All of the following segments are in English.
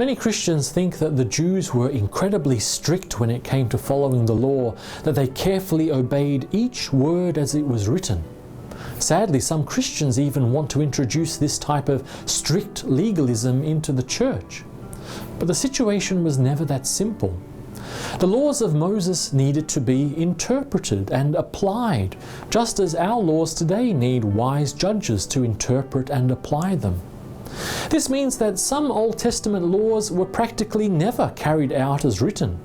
Many Christians think that the Jews were incredibly strict when it came to following the law, that they carefully obeyed each word as it was written. Sadly, some Christians even want to introduce this type of strict legalism into the church. But the situation was never that simple. The laws of Moses needed to be interpreted and applied, just as our laws today need wise judges to interpret and apply them. This means that some Old Testament laws were practically never carried out as written.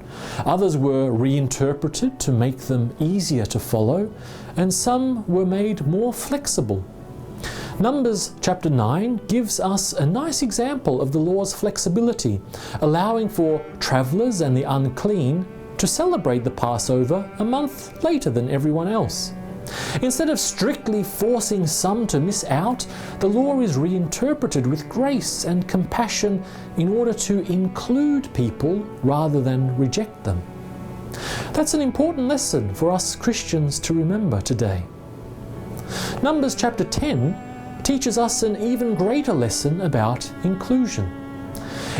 Others were reinterpreted to make them easier to follow, and some were made more flexible. Numbers chapter 9 gives us a nice example of the law's flexibility, allowing for travelers and the unclean to celebrate the Passover a month later than everyone else. Instead of strictly forcing some to miss out, the law is reinterpreted with grace and compassion in order to include people rather than reject them. That's an important lesson for us Christians to remember today. Numbers chapter 10 teaches us an even greater lesson about inclusion.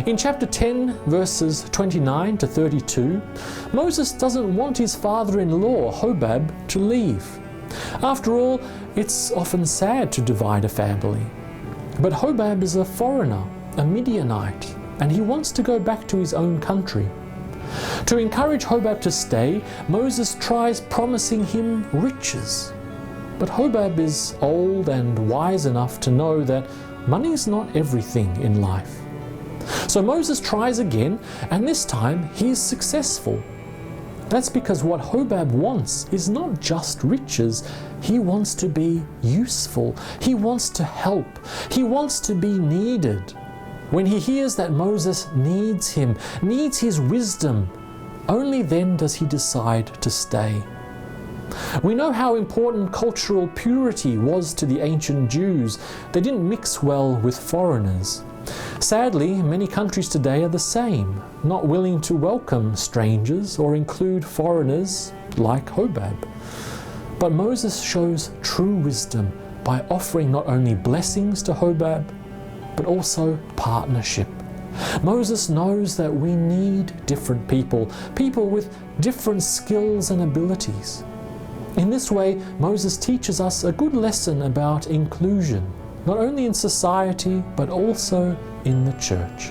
In chapter 10, verses 29 to 32, Moses doesn't want his father-in-law, Hobab, to leave. After all, it's often sad to divide a family. But Hobab is a foreigner, a Midianite, and he wants to go back to his own country. To encourage Hobab to stay, Moses tries promising him riches. But Hobab is old and wise enough to know that money's not everything in life. So Moses tries again, and this time he is successful. That's because what Hobab wants is not just riches. He wants to be useful. He wants to help. He wants to be needed. When he hears that Moses needs him, needs his wisdom, only then does he decide to stay. We know how important cultural purity was to the ancient Jews. They didn't mix well with foreigners. Sadly, many countries today are the same, not willing to welcome strangers or include foreigners like Hobab. But Moses shows true wisdom by offering not only blessings to Hobab, but also partnership. Moses knows that we need different people, people with different skills and abilities. In this way, Moses teaches us a good lesson about inclusion, not only in society, but also in the church.